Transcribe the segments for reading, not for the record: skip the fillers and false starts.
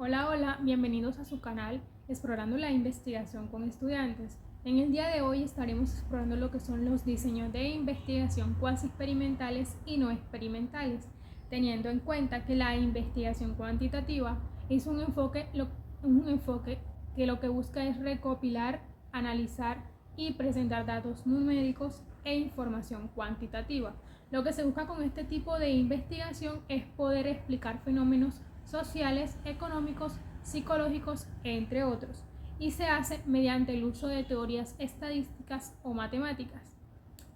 Hola, hola, bienvenidos a su canal Explorando la Investigación con Estudiantes. En el día de hoy estaremos explorando lo que son los diseños de investigación cuasi experimentales y no experimentales, teniendo en cuenta que la investigación cuantitativa es un enfoque que lo que busca es recopilar, analizar y presentar datos numéricos e información cuantitativa. Lo que se busca con este tipo de investigación es poder explicar fenómenos sociales, económicos, psicológicos, entre otros, y se hace mediante el uso de teorías estadísticas o matemáticas.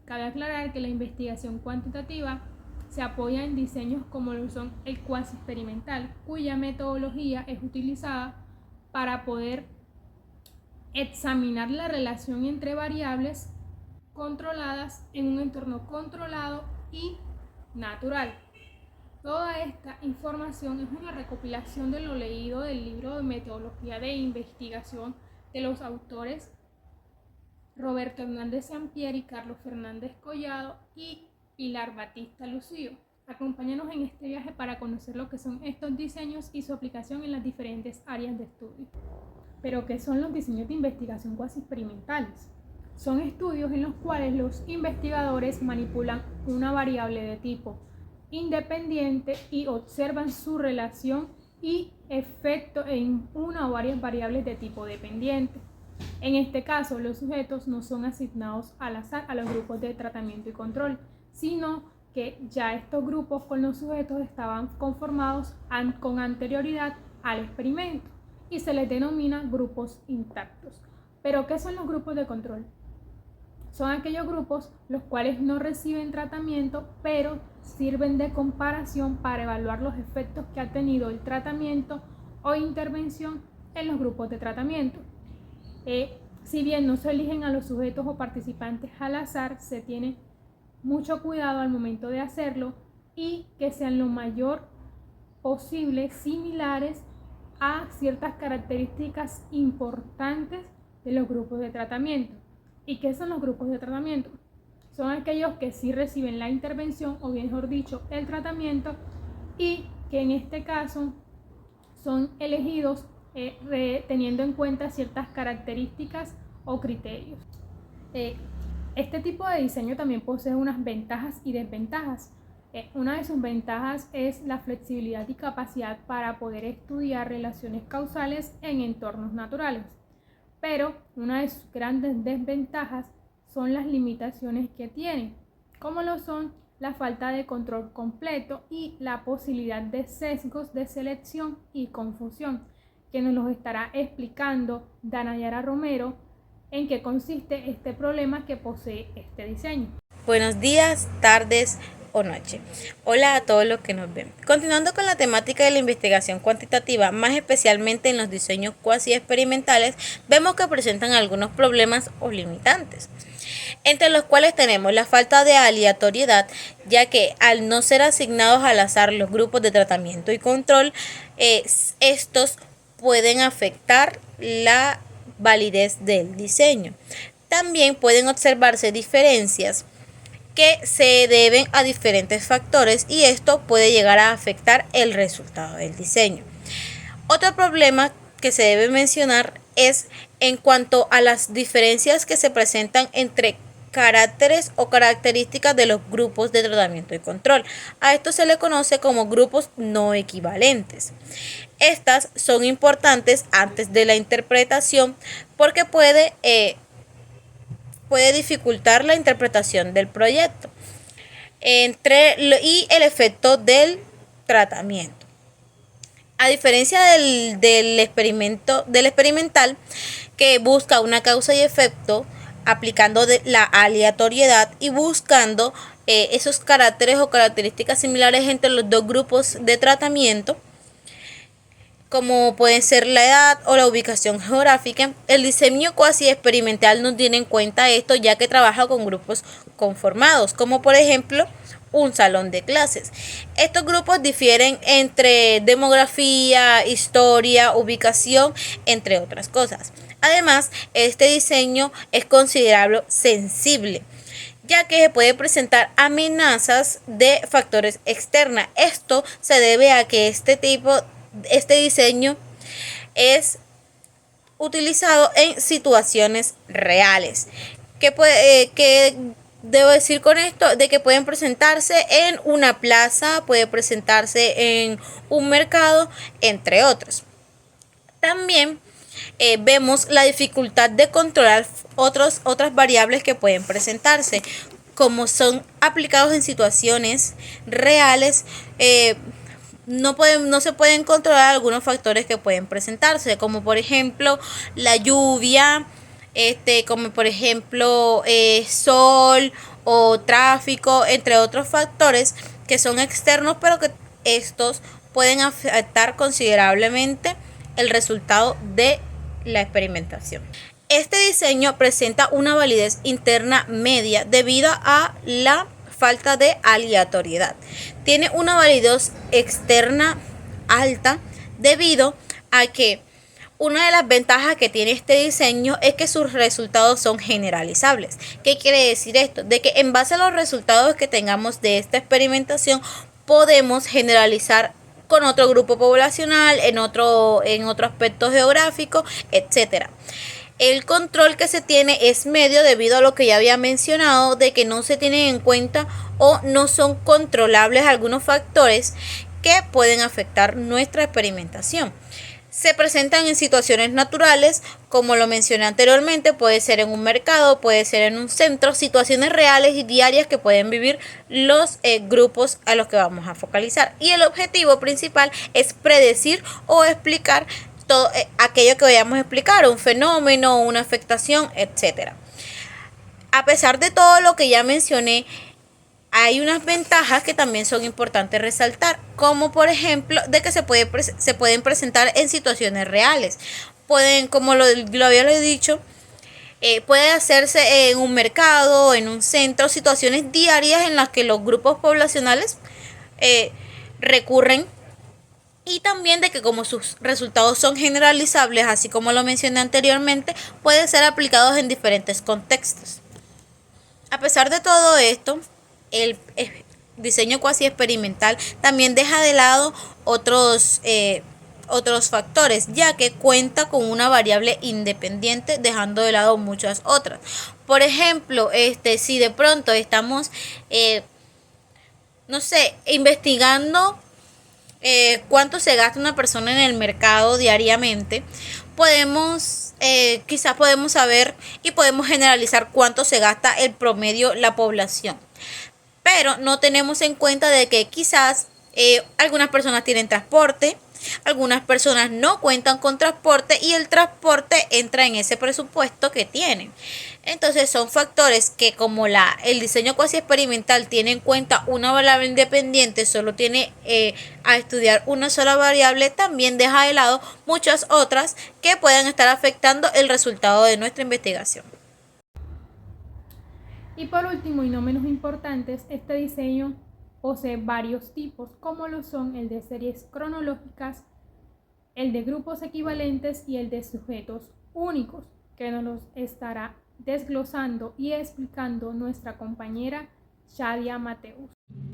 Cabe aclarar que la investigación cuantitativa se apoya en diseños como lo son el cuasi experimental, cuya metodología es utilizada para poder examinar la relación entre variables controladas en un entorno controlado y natural. Toda esta información es una recopilación de lo leído del libro de metodología de investigación de los autores Roberto Hernández Sampieri, Carlos Fernández Collado y Pilar Batista Lucío. Acompáñanos en este viaje para conocer lo que son estos diseños y su aplicación en las diferentes áreas de estudio. Pero, ¿qué son los diseños de investigación cuasi experimentales? Son estudios en los cuales los investigadores manipulan una variable de tipo independiente y observan su relación y efecto en una o varias variables de tipo dependiente. En este caso, los sujetos no son asignados al azar a los grupos de tratamiento y control, sino que ya estos grupos con los sujetos estaban conformados con anterioridad al experimento y se les denomina grupos intactos. ¿Pero qué son los grupos de control? Son aquellos grupos los cuales no reciben tratamiento, pero sirven de comparación para evaluar los efectos que ha tenido el tratamiento o intervención en los grupos de tratamiento. Si bien no se eligen a los sujetos o participantes al azar, se tiene mucho cuidado al momento de hacerlo y que sean lo mayor posible similares a ciertas características importantes de los grupos de tratamiento. ¿Y qué son los grupos de tratamiento? Son aquellos que sí reciben la intervención, o bien mejor dicho, el tratamiento, y que en este caso son elegidos teniendo en cuenta ciertas características o criterios. Este tipo de diseño también posee unas ventajas y desventajas. Una de sus ventajas es la flexibilidad y capacidad para poder estudiar relaciones causales en entornos naturales. Pero una de sus grandes desventajas son las limitaciones que tiene, como lo son la falta de control completo y la posibilidad de sesgos de selección y confusión, que nos los estará explicando Danayara Romero en qué consiste este problema que posee este diseño. Buenos días, tardes o noche. Hola a todos los que nos ven. Continuando con la temática de la investigación cuantitativa, más especialmente en los diseños cuasi experimentales, vemos que presentan algunos problemas o limitantes, entre los cuales tenemos la falta de aleatoriedad, ya que al no ser asignados al azar los grupos de tratamiento y control, estos pueden afectar la validez del diseño. También pueden observarse diferencias que se deben a diferentes factores y esto puede llegar a afectar el resultado del diseño. Otro problema que se debe mencionar es en cuanto a las diferencias que se presentan entre caracteres o características de los grupos de tratamiento y control. A esto se le conoce como grupos no equivalentes. Estas son importantes antes de la interpretación porque puede dificultar la interpretación del proyecto y el efecto del tratamiento. A diferencia del experimental, que busca una causa y efecto aplicando la aleatoriedad y buscando esos caracteres o características similares entre los dos grupos de tratamiento, como pueden ser la edad o la ubicación geográfica. El diseño cuasi experimental no tiene en cuenta esto, ya que trabaja con grupos conformados, como por ejemplo un salón de clases. Estos grupos difieren entre demografía, historia, ubicación, entre otras cosas. Además, este diseño es considerable sensible, ya que se puede presentar amenazas de factores externos. Esto se debe a que este diseño es utilizado en situaciones reales. ¿Qué debo decir con esto? De que pueden presentarse en una plaza, puede presentarse en un mercado, entre otros. También vemos la dificultad de controlar otras variables que pueden presentarse, como son aplicados en situaciones reales. No se pueden controlar algunos factores que pueden presentarse, como por ejemplo la lluvia, como por ejemplo sol o tráfico, entre otros factores que son externos, pero que estos pueden afectar considerablemente el resultado de la experimentación. Este diseño presenta una validez interna media debido a la falta de aleatoriedad. Tiene una validez externa alta debido a que una de las ventajas que tiene este diseño es que sus resultados son generalizables. ¿Qué quiere decir esto? De que en base a los resultados que tengamos de esta experimentación podemos generalizar con otro grupo poblacional, en otro aspecto geográfico, etcétera. El control que se tiene es medio debido a lo que ya había mencionado, de que no se tienen en cuenta o no son controlables algunos factores que pueden afectar nuestra experimentación. Se presentan en situaciones naturales, como lo mencioné anteriormente, puede ser en un mercado, puede ser en un centro, situaciones reales y diarias que pueden vivir los grupos a los que vamos a focalizar. Y el objetivo principal es predecir o explicar todo aquello que vayamos a explicar, un fenómeno, una afectación, etc. A pesar de todo lo que ya mencioné, hay unas ventajas que también son importantes resaltar, como por ejemplo de que se pueden presentar en situaciones reales. Como lo había dicho, puede hacerse en un mercado, en un centro, situaciones diarias en las que los grupos poblacionales recurren. Y también de que como sus resultados son generalizables, así como lo mencioné anteriormente, pueden ser aplicados en diferentes contextos. A pesar de todo esto, el diseño cuasi experimental también deja de lado otros factores, ya que cuenta con una variable independiente, dejando de lado muchas otras. Por ejemplo, si de pronto estamos investigando cuánto se gasta una persona en el mercado diariamente, quizás podemos saber y podemos generalizar cuánto se gasta el promedio la población. Pero no tenemos en cuenta de que quizás algunas personas tienen transporte, algunas personas no cuentan con transporte y el transporte entra en ese presupuesto que tienen. Entonces son factores que, como el diseño cuasi experimental tiene en cuenta una variable independiente, solo tiene a estudiar una sola variable, también deja de lado muchas otras que puedan estar afectando el resultado de nuestra investigación. Y por último y no menos importante, este diseño posee varios tipos, como lo son el de series cronológicas, el de grupos equivalentes y el de sujetos únicos, que nos los estará desglosando y explicando nuestra compañera Shadia Mateus.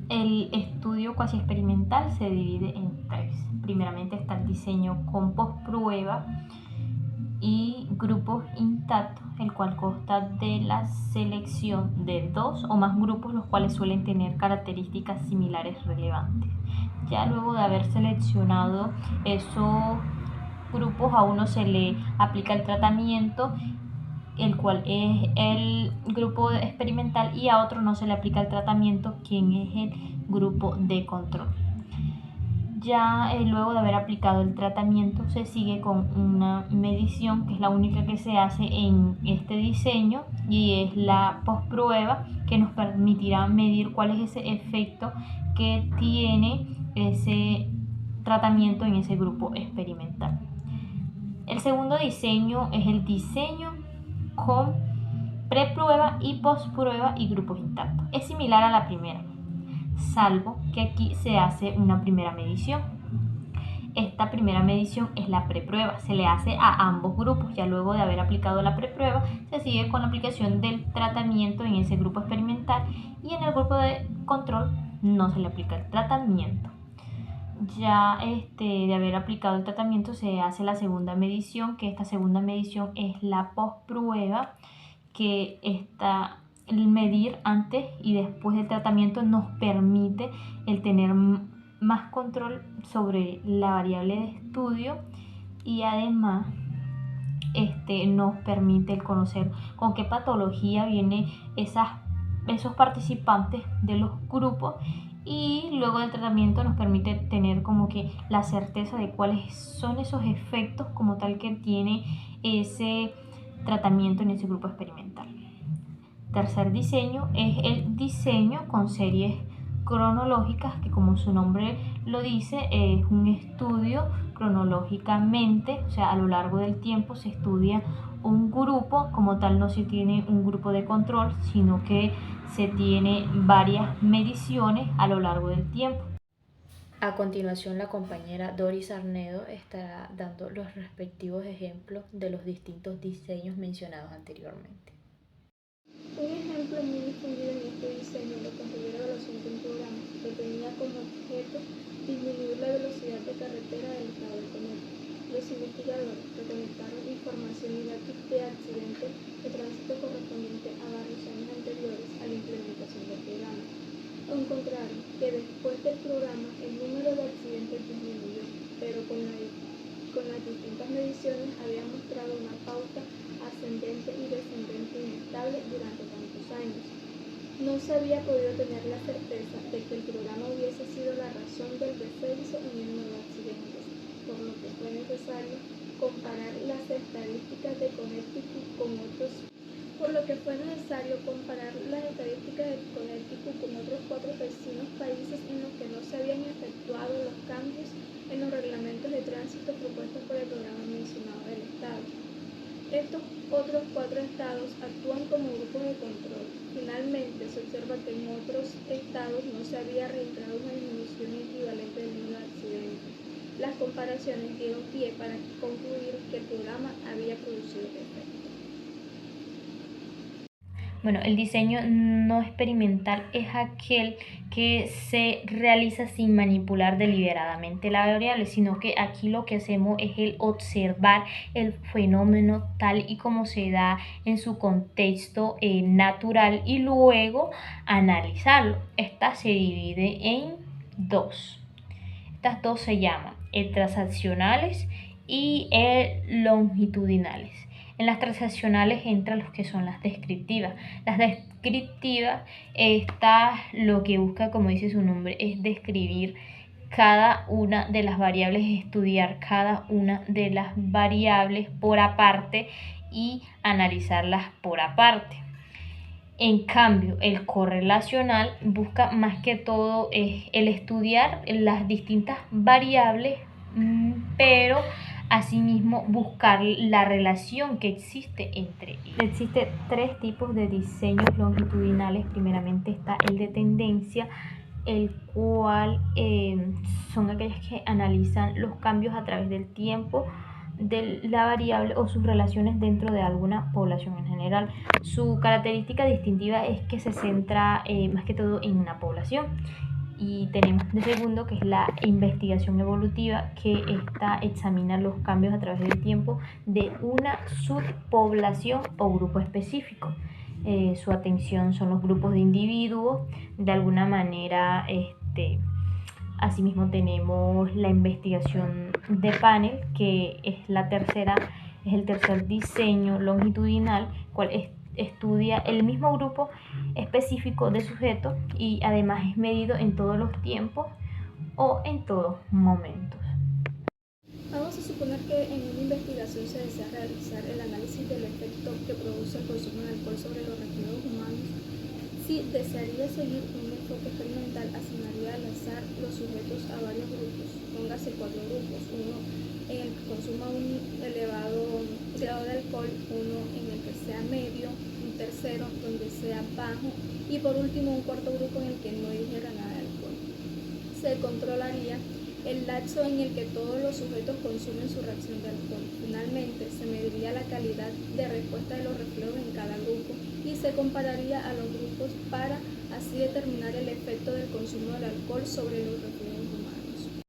El estudio cuasi experimental se divide en tres. Primeramente está el diseño con postprueba y grupos intactos, el cual consta de la selección de 2 o más grupos, los cuales suelen tener características similares relevantes. Ya luego de haber seleccionado esos grupos, a uno se le aplica el tratamiento, el cual es el grupo experimental, y a otro no se le aplica el tratamiento, quien es el grupo de control. Ya luego de haber aplicado el tratamiento se sigue con una medición, que es la única que se hace en este diseño, y es la postprueba, que nos permitirá medir cuál es ese efecto que tiene ese tratamiento en ese grupo experimental. El segundo diseño es el diseño con preprueba y postprueba y grupos intactos. Es similar a la primera, salvo que aquí se hace una primera medición. Esta primera medición es la preprueba, se le hace a ambos grupos. Ya luego de haber aplicado la preprueba, se sigue con la aplicación del tratamiento en ese grupo experimental, y en el grupo de control no se le aplica el tratamiento. ya de haber aplicado el tratamiento se hace la segunda medición, que esta segunda medición es la posprueba, que el medir antes y después del tratamiento nos permite el tener más control sobre la variable de estudio y además nos permite el conocer con qué patología vienen esos participantes de los grupos, y luego del tratamiento nos permite tener como que la certeza de cuáles son esos efectos como tal que tiene ese tratamiento en ese grupo experimental. Tercer diseño es el diseño con series cronológicas, que como su nombre lo dice, es un estudio cronológicamente, o sea, a lo largo del tiempo se estudia un grupo. Como tal no se tiene un grupo de control, sino que se tiene varias mediciones a lo largo del tiempo. A continuación, la compañera Doris Arnedo estará dando los respectivos ejemplos de los distintos diseños mencionados anteriormente. Un ejemplo muy difundido en este diseño lo considera evaluación de un programa que tenía como objeto disminuir la velocidad de carretera del estado del cometa. Los investigadores recolectaron información y datos de accidentes de tránsito correspondiente a varios años anteriores a la implementación del programa. Encontraron que después del programa el número de accidentes disminuyó, pero con las distintas mediciones había mostrado una pauta ascendente y descendente inestable durante tantos años. No se había podido tener la certeza de que el programa hubiese sido la razón del descenso en el número de accidentes, por lo que fue necesario comparar las estadísticas de Connecticut con otros 4 vecinos países en los que no se habían efectuado los cambios en los reglamentos de tránsito propuestos por el programa mencionado del Estado. Estos otros 4 estados actúan como grupos de control. Finalmente, se observa que en otros estados no se había registrado una disminución equivalente del número de accidentes. Las comparaciones dieron pie para concluir que el programa había producido efecto. Bueno, el diseño no experimental es aquel que se realiza sin manipular deliberadamente la variable, sino que aquí lo que hacemos es el observar el fenómeno tal y como se da en su contexto natural y luego analizarlo. Esta se divide en dos. Estas dos se llaman el transaccionales y el longitudinales. En las transaccionales entran los que son las descriptivas. Las descriptivas, lo que busca, como dice su nombre, es describir cada una de las variables, estudiar cada una de las variables por aparte y analizarlas por aparte. En cambio, el correlacional busca más que todo el estudiar las distintas variables, pero asimismo buscar la relación que existe entre ellas. Existen 3 tipos de diseños longitudinales. Primeramente está el de tendencia, el cual son aquellos que analizan los cambios a través del tiempo de la variable o sus relaciones dentro de alguna población en general. Su característica distintiva es que se centra más que todo en una población. Y tenemos de segundo, que es la investigación evolutiva, que examina los cambios a través del tiempo de una subpoblación o grupo específico. Su atención son los grupos de individuos. De alguna manera, asimismo tenemos la investigación de panel, que es el tercer diseño longitudinal, cual estudia el mismo grupo específico de sujetos y además es medido en todos los tiempos o en todos momentos. Vamos a suponer que en una investigación se desea realizar el análisis del efecto que produce el consumo de alcohol sobre los reflejos humanos. Si desearía seguir un enfoque experimental, asignaría al azar los sujetos a varios grupos. Póngase 4 grupos: uno en el que consuma un elevado grado de alcohol, uno en el que sea medio, un tercero donde sea bajo y por último un cuarto grupo en el que no ingiera nada de alcohol. Se controlaría el lapso en el que todos los sujetos consumen su ración de alcohol. Finalmente, se mediría la calidad de respuesta de los reflejos en cada grupo y se compararía a los grupos para así determinar el efecto del consumo del alcohol sobre los reflejos humanos.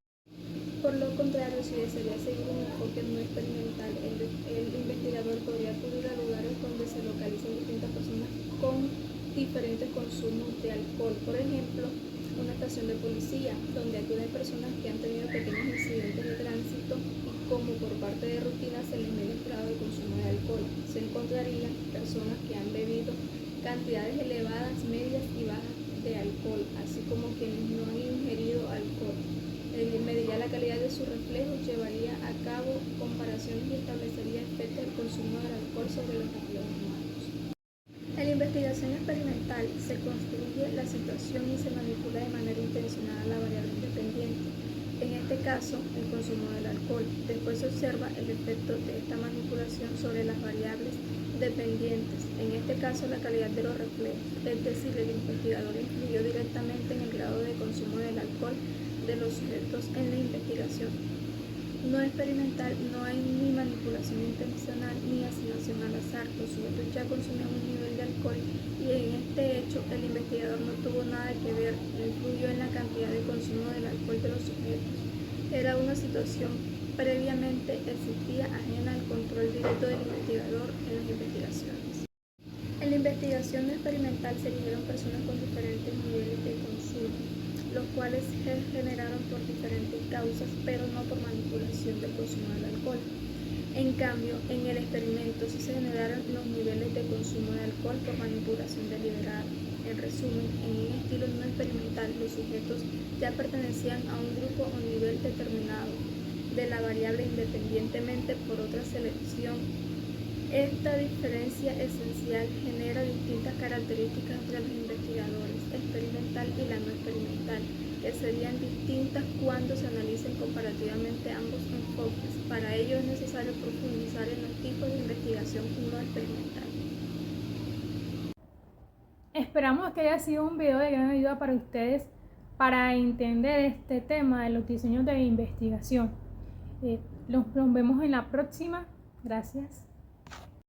contrario, si desearía seguir un enfoque no experimental, el investigador podría acudir a lugares donde se localizan distintas personas con diferentes consumos de alcohol. Por ejemplo, una estación de policía, donde acuden personas que han tenido pequeños incidentes de tránsito y como por parte de rutina se les mide el grado de consumo de alcohol. Se encontrarían personas que han bebido cantidades elevadas, medias y bajas de alcohol, así como quienes no han ingerido alcohol. Mediría la calidad de sus reflejos, llevaría a cabo comparaciones y establecería efectos del consumo del alcohol sobre los reflejos humanos. En la investigación experimental se construye la situación y se manipula de manera intencional a la variable independiente, en este caso el consumo del alcohol. Después se observa el efecto de esta manipulación sobre las variables dependientes, en este caso la calidad de los reflejos, es decir, el investigador influyó directamente en el grado de consumo del alcohol de los sujetos en la investigación no experimental. No hay ni manipulación intencional ni asignación al azar. Los sujetos ya consumían un nivel de alcohol y en este hecho el investigador no tuvo nada que ver, influyó en la cantidad de consumo del alcohol de los sujetos. Era una situación previamente existía ajena al control directo del investigador en las investigaciones. En la investigación no experimental se eligieron personas con diferentes niveles de consumo, los cuales se generaron por diferentes causas, pero no por manipulación del consumo del alcohol. En cambio, en el experimento sí se generaron los niveles de consumo de alcohol por manipulación deliberada. En resumen, en un estilo no experimental, los sujetos ya pertenecían a un grupo o nivel determinado de la variable independientemente por otra selección. Esta diferencia esencial genera distintas características entre los investigadores experimental y la no experimental, que serían distintas cuando se analicen comparativamente ambos enfoques. Para ello es necesario profundizar en los tipos de investigación no experimental. Esperamos que haya sido un video de gran ayuda para ustedes para entender este tema de los diseños de investigación. Nos vemos en la próxima. Gracias.